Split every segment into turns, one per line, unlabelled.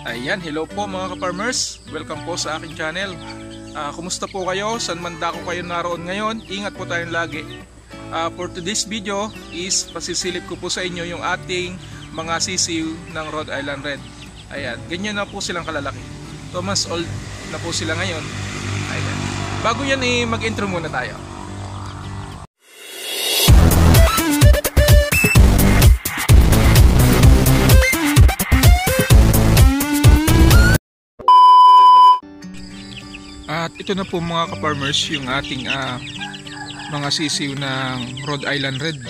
Ayan, hello po mga ka-farmers. Welcome po sa aking channel. Kumusta po kayo? Saan man dako kayo naroon ngayon? Ingat po tayong lagi. For today's video is pasisilip ko po sa inyo yung ating mga sisiw ng Rhode Island Red. Ayan, ganyan na po silang kalalaki. 2 months old na po sila ngayon. Ayan. Bago yan mag-intro muna tayo. At ito na po mga ka-farmers yung ating mga sisiw ng Rhode Island Red.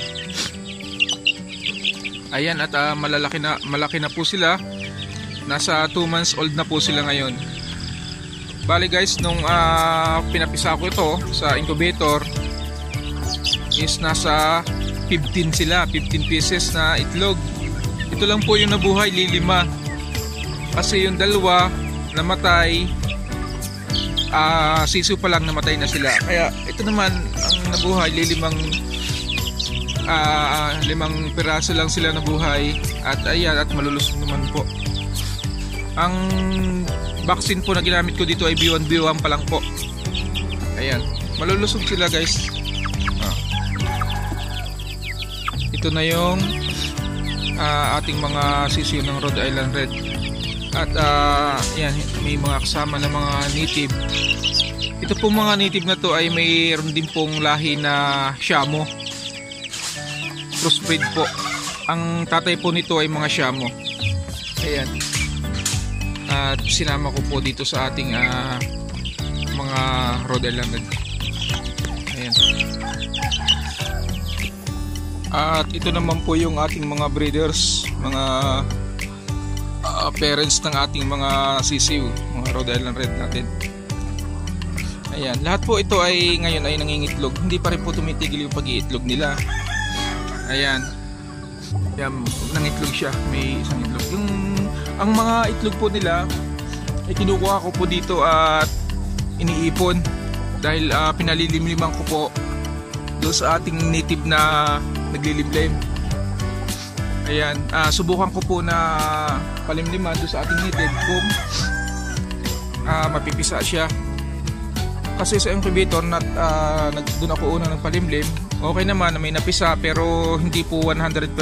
Ayan, at malaki na po sila. Nasa 2 months old na po sila ngayon. Bali guys, nung pinapisa ko ito sa incubator is nasa 15 sila, 15 pieces na itlog. Ito lang po yung nabuhay, 5. Kasi yung dalawa namatay, sisiw pa lang namatay na sila. Kaya ito naman ang nabuhay, 5 piraso lang sila nabuhay. At ayan, at malulusog naman po. Ang vaccine po na ginamit ko dito ay B1 pa lang po. Ayan, malulusog sila guys. Ito na yung ating mga sisiw ng Rhode Island Red. At yan, may mga kasama na mga native. Ito po mga native na to ay mayroon din pong lahi na Shamo, crossbreed po. Ang tatay po nito ay mga Shamo. Ayan. At sinama ko po dito sa ating mga Rhode Island Red. Ayan. At ito naman po yung ating mga breeders, mga parents ng ating mga sisiw, mga Rhode Island Red natin. Ayan, lahat po ito ay ngayon ay nangingitlog. Hindi pa rin po tumitigil yung pag-iitlog nila. Ayan. Ayan, nangitlog siya, may isang itlog. Ang mga itlog po nila ay kinukuha ko po dito at iniipon dahil pinalilimliman ko po doon sa ating native na naglilimlim. Ayan, subukan ko po na palimliman doon sa ating native kung mapipisa siya. Kasi sa incubator doon ako una nagpalimlim. Okay naman na may napisa pero hindi po 100%.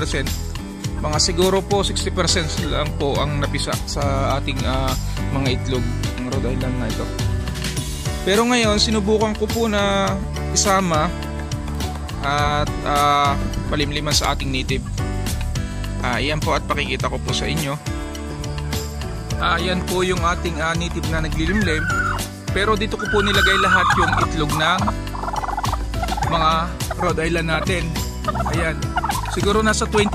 Mga siguro po 60% lang po ang napisa sa ating mga itlog ng Rhode Island na ito. Pero ngayon sinubukan ko po na isama at palimliman sa ating native. Ayan po at pakikita ko po sa inyo. Ayan po yung ating native na naglilimlim. Pero dito ko po nilagay lahat yung itlog ng mga Rhode Island natin. Ayan. Siguro nasa 20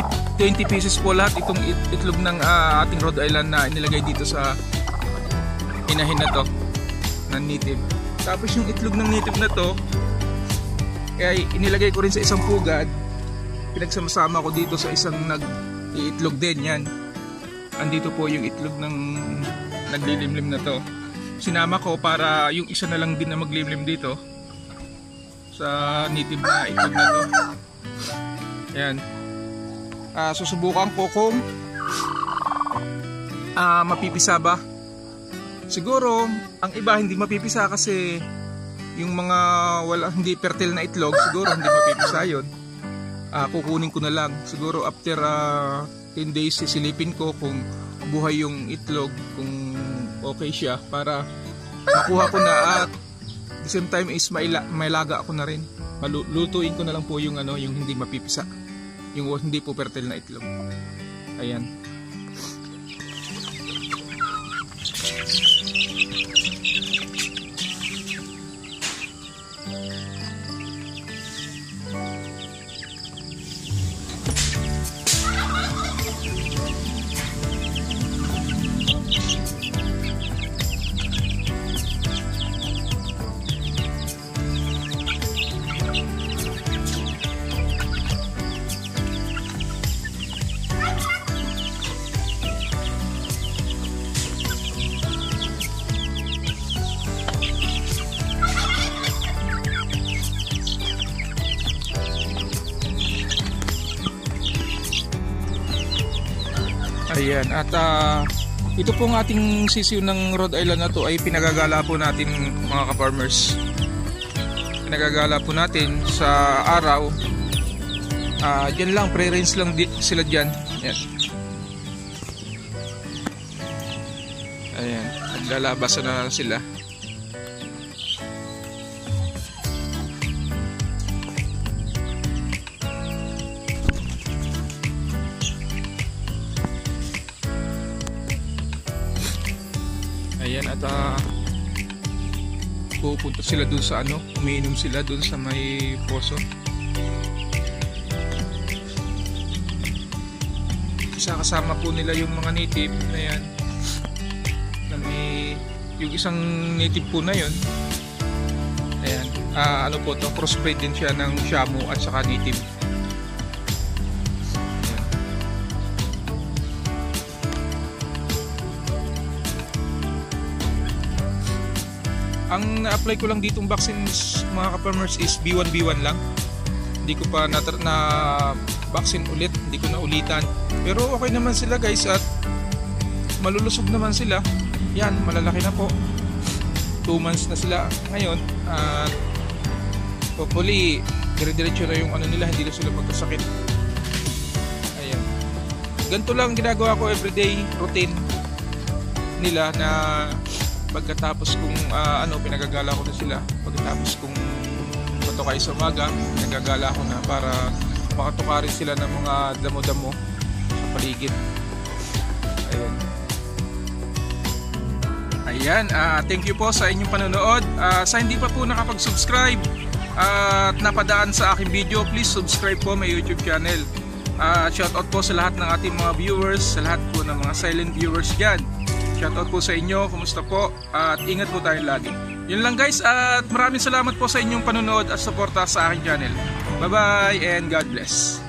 pieces po lahat itong itlog ng ating Rhode Island na inilagay dito sa inahin na to ng native. Tapos yung itlog ng native na to ay inilagay ko rin sa isang pugad. Pinagsama-sama ko dito sa isang nag-iitlog din yan. Andito po yung itlog ng naglilimlim na to. Sinama ko para yung isa na lang din na maglimlim dito sa native na itlog na to. Ayan. Susubukan ko kung mapipisa ba. Siguro ang iba hindi mapipisa kasi yung mga hindi fertile na itlog siguro hindi mapipisa yun. Kukunin ko na lang siguro after 10 days sisilipin ko kung buhay yung itlog, kung okay siya para makuha ko na at the same time is may laga ako na rin. Lutuin ko na lang po yung yung hindi mapipisa, yung hindi po fertile na itlog. Ayan. Ayan, at Ito pong ating sisiw ng Rhode Island na to ay pinagagala po natin mga ka-farmers. Pinagagala po natin sa araw. Diyan lang, pre-range lang sila dyan. Ayan. Ayan, naglalabasan na sila. Ayan, at pupunta sila dun sa umiinom sila dun sa may poso. Kasama po nila yung mga native na yan. Na may, yung isang native po na yun. Ayan, po to, crossbreed din siya ng Shamu at saka native. Ang na-apply ko lang ditong vaccines mga ka-farmers is B1B1 lang. Hindi ko pa na vaccine ulit, hindi ko na ulitan. Pero okay naman sila guys at malulusog naman sila. Yan, malalaki na po. 2 months na sila ngayon at hopefully dire-diretso na yung nila, hindi na sila magkasakit. Ayan. Ganito lang ginagawa ko everyday routine nila na pagkatapos kung pinagagala ko na sila, pagkatapos kung matokay sa umaga, pinagagala ko na para makatukarin sila ng mga damo-damo sa paligid. Ayan, thank you po sa inyong panonood. Sa hindi pa po nakapag-subscribe at napadaan sa aking video, please subscribe po my YouTube channel. Shoutout po sa lahat ng ating mga viewers, sa lahat po ng mga silent viewers dyan. Shoutout po sa inyo, kumusta po, at ingat po tayo lagi. Yun lang guys, at maraming salamat po sa inyong panonood at suporta sa aking channel. Bye bye and God bless.